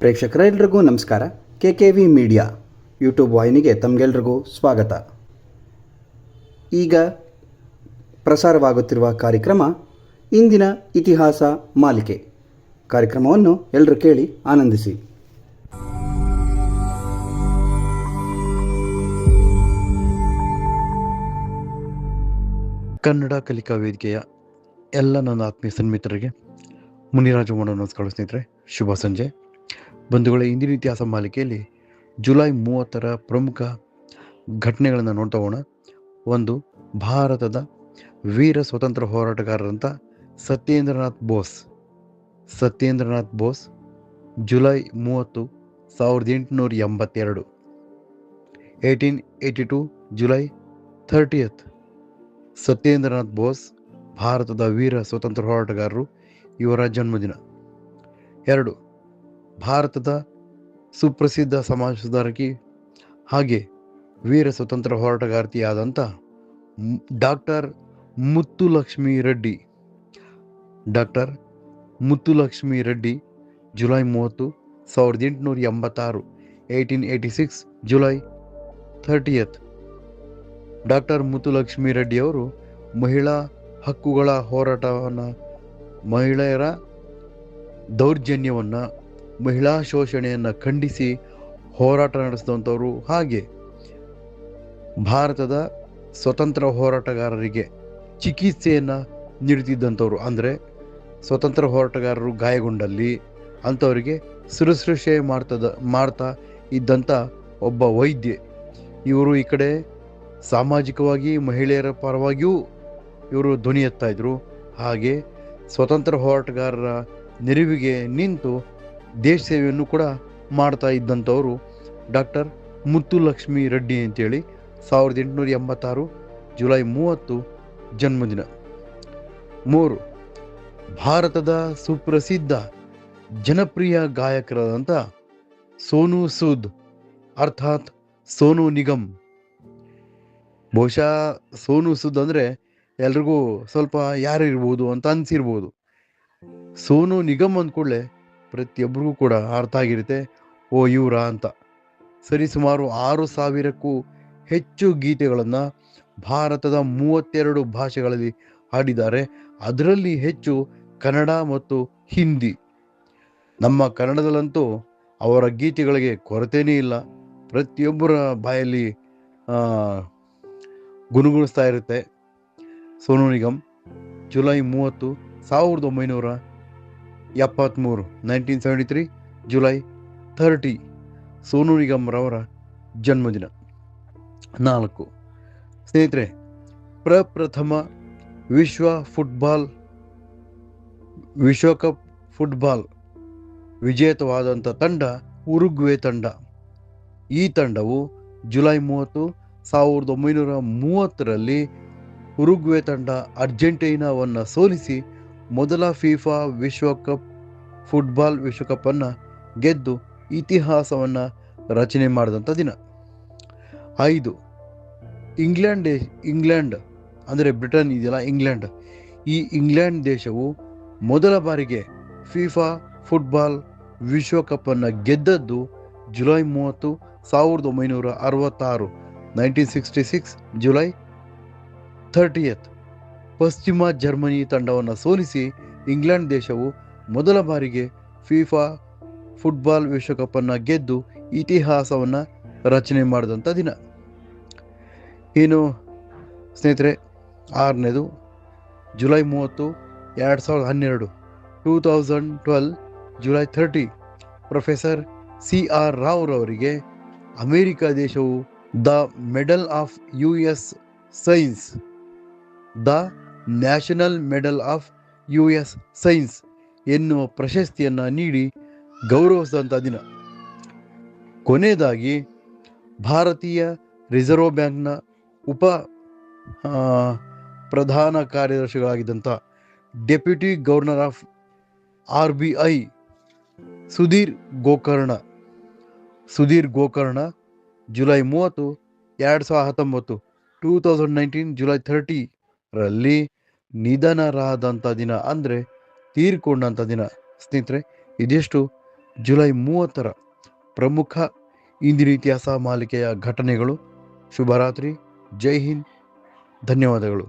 ಪ್ರೇಕ್ಷಕರೆಲ್ಲರಿಗೂ ನಮಸ್ಕಾರ. KKV media YouTube ವಾಹಿನಿಗೆ ತಮಗೆಲ್ಲರಿಗೂ ಸ್ವಾಗತ. ಈಗ ಪ್ರಸಾರವಾಗುತ್ತಿರುವ ಕಾರ್ಯಕ್ರಮ ಇಂದಿನ ಇತಿಹಾಸ ಮಾಲಿಕೆ. ಕಾರ್ಯಕ್ರಮವನ್ನು ಎಲ್ಲರೂ ಕೇಳಿ ಆನಂದಿಸಿ. ಕನ್ನಡ ಕಲಿಕಾ ವೇದಿಕೆಯ ಎಲ್ಲ ನನ್ನ ಆತ್ಮೀಯ ಸನ್ಮಿತರಿಗೆ ಮುನಿರಾಜು ನಮಸ್ಕಾರ ಸ್ನೇಹಿತರೆ, ಶುಭ ಸಂಜೆ. ಬಂಧುಗಳ ಇಂದಿನ ಇತಿಹಾಸ ಮಾಲಿಕೆಯಲ್ಲಿ ಜುಲೈ 30ರ ಪ್ರಮುಖ ಘಟನೆಗಳನ್ನು ನೋಡ್ತಾ ಹೋಗೋಣ. ಒಂದು, ಭಾರತದ ವೀರ ಸ್ವತಂತ್ರ ಹೋರಾಟಗಾರರಂಥ Satyendranath Bose July 30, 1882. 1882 July 30th. Satyendranath Bose ಭಾರತದ ವೀರ ಸ್ವತಂತ್ರ ಹೋರಾಟಗಾರರು, ಇವರ ಜನ್ಮದಿನ. 2, ಭಾರತದ ಸುಪ್ರಸಿದ್ಧ ಸಮಾಜ ಸುಧಾರಕಿ ಹಾಗೆ ವೀರ ಸ್ವತಂತ್ರ ಹೋರಾಟಗಾರ್ತಿಯಾದಂಥ doctor Muthulakshmi Reddy July 30, 1886. 1886 July 30th. Doctor Muthulakshmi Reddy ಅವರು ಮಹಿಳಾ ಹಕ್ಕುಗಳ ಹೋರಾಟವನ್ನು, ಮಹಿಳೆಯರ ದೌರ್ಜನ್ಯವನ್ನು, ಮಹಿಳಾ ಶೋಷಣೆಯನ್ನು ಖಂಡಿಸಿ ಹೋರಾಟ ನಡೆಸಿದಂಥವರು, ಹಾಗೆ ಭಾರತದ ಸ್ವತಂತ್ರ ಹೋರಾಟಗಾರರಿಗೆ ಚಿಕಿತ್ಸೆಯನ್ನು ನೀಡುತ್ತಿದ್ದಂಥವ್ರು. ಅಂದರೆ ಸ್ವತಂತ್ರ ಹೋರಾಟಗಾರರು ಗಾಯಗೊಂಡಲ್ಲಿ ಅಂಥವರಿಗೆ ಶುಶ್ರೂಷೆ ಮಾಡ್ತಾ ಇದ್ದಂಥ ಒಬ್ಬ ವೈದ್ಯೆ. ಇವರು ಈ ಕಡೆ ಸಾಮಾಜಿಕವಾಗಿ ಮಹಿಳೆಯರ ಪರವಾಗಿಯೂ ಇವರು ಧ್ವನಿ ಎತ್ತಾ ಇದ್ರು, ಹಾಗೆ ಸ್ವತಂತ್ರ ಹೋರಾಟಗಾರರ ನೆರವಿಗೆ ನಿಂತು ದೇಶ ಸೇವೆಯನ್ನು ಕೂಡ ಮಾಡ್ತಾ ಇದ್ದಂಥವರು ಡಾಕ್ಟರ್ ಮುತ್ತುಲಕ್ಷ್ಮಿ ರೆಡ್ಡಿ ಅಂತೇಳಿ. 1886 ಜುಲೈ 30 ಜನ್ಮದಿನ. 3, ಭಾರತದ ಸುಪ್ರಸಿದ್ಧ ಜನಪ್ರಿಯ ಗಾಯಕರಾದಂಥ ಸೋನು ಸೂದ್ ಅರ್ಥಾತ್ ಸೋನು ನಿಗಮ್. ಬಹುಶಃ ಸೋನು ಸೂದ್ ಅಂದರೆ ಎಲ್ರಿಗೂ ಸ್ವಲ್ಪ ಯಾರಿರ್ಬೋದು ಅಂತ ಅನಿಸಿರ್ಬೋದು. ಸೋನು ನಿಗಮ್ ಅಂದ್ಕೂಡಲೇ ಪ್ರತಿಯೊಬ್ಬರಿಗೂ ಕೂಡ ಅರ್ಥ ಆಗಿರುತ್ತೆ, ಓ ಇವರ ಅಂತ. ಸರಿಸುಮಾರು 6,000ಕ್ಕೂ ಹೆಚ್ಚು ಗೀತೆಗಳನ್ನು ಭಾರತದ 32 ಭಾಷೆಗಳಲ್ಲಿ ಹಾಡಿದ್ದಾರೆ. ಅದರಲ್ಲಿ ಹೆಚ್ಚು ಕನ್ನಡ ಮತ್ತು ಹಿಂದಿ. ನಮ್ಮ ಕನ್ನಡದಲ್ಲಂತೂ ಅವರ ಗೀತೆಗಳಿಗೆ ಕೊರತೆಯೇ ಇಲ್ಲ, ಪ್ರತಿಯೊಬ್ಬರ ಬಾಯಲ್ಲಿ ಗುಣಗುಣಿಸ್ತಾ ಇರುತ್ತೆ. ಸೋನು ನಿಗಮ್ ಜುಲೈ 30, 1973. 1973 ಜುಲೈ 30 ಸೋನು ನಿಗಮ್ ರವರ ಜನ್ಮದಿನ. 4, ಸ್ನೇಹಿತರೆ, ಪ್ರಪ್ರಥಮ ವಿಶ್ವಕಪ್ ಫುಟ್ಬಾಲ್ ವಿಜೇತವಾದಂಥ ತಂಡ ಉರುಗ್ವೆ ತಂಡ. ಈ ತಂಡವು ಜುಲೈ 30, 1930ರಲ್ಲಿ ಉರುಗ್ವೆ ತಂಡ ಅರ್ಜೆಂಟೈನಾವನ್ನು ಸೋಲಿಸಿ ಮೊದಲ ಫಿಫಾ ಫುಟ್ಬಾಲ್ ವಿಶ್ವಕಪ್ಪನ್ನು ಗೆದ್ದು ಇತಿಹಾಸವನ್ನು ರಚನೆ ಮಾಡಿದಂಥ ದಿನ. 5, ಇಂಗ್ಲೆಂಡ್ ಅಂದರೆ ಬ್ರಿಟನ್ ಇದೆಯಲ್ಲ, ಈ ಇಂಗ್ಲೆಂಡ್ ದೇಶವು ಮೊದಲ ಬಾರಿಗೆ ಫಿಫಾ ಫುಟ್ಬಾಲ್ ವಿಶ್ವಕಪ್ಪನ್ನು ಗೆದ್ದದ್ದು ಜುಲೈ 30, 1966. 1966 July 30th. ಪಶ್ಚಿಮ ಜರ್ಮನಿ ತಂಡವನ್ನು ಸೋಲಿಸಿ ಇಂಗ್ಲೆಂಡ್ ದೇಶವು ಮೊದಲ ಬಾರಿಗೆ ಫಿಫಾ ಫುಟ್ಬಾಲ್ ವಿಶ್ವಕಪ್ಪನ್ನು ಗೆದ್ದು ಇತಿಹಾಸವನ್ನು ರಚನೆ ಮಾಡಿದಂಥ ದಿನ. ಇನ್ನು ಸ್ನೇಹಿತರೆ, 6ನೇದು July 30, 2012. 2012 July 30 professor CR Rao ರವರಿಗೆ ಅಮೇರಿಕ ದೇಶವು the medal of US science, the national medal of US science ಎನ್ನುವ ಪ್ರಶಸ್ತಿಯನ್ನು ನೀಡಿ ಗೌರವಿಸಿದಂಥ ದಿನ. ಕೊನೆಯದಾಗಿ ಭಾರತೀಯ ರಿಸರ್ವ್ ಬ್ಯಾಂಕ್ನ ಉಪ ಪ್ರಧಾನ ಕಾರ್ಯದರ್ಶಿಗಳಾಗಿದ್ದಂಥ deputy governor of RBI Sudhir Gokarn July 30, 2019. 2019 July 30ರಲ್ಲಿ ನಿಧನರಾದಂಥ ದಿನ, ಅಂದರೆ ತೀರ್ಕೊಂಡಂಥ ದಿನ. ಸ್ನೇಹಿತರೆ, ಇದಿಷ್ಟು ಜುಲೈ 30ರ ಪ್ರಮುಖ ಇಂದಿನ ಇತಿಹಾಸ ಮಾಲಿಕೆಯ ಘಟನೆಗಳು. ಶುಭರಾತ್ರಿ. ಜೈ ಹಿಂದ್. ಧನ್ಯವಾದಗಳು.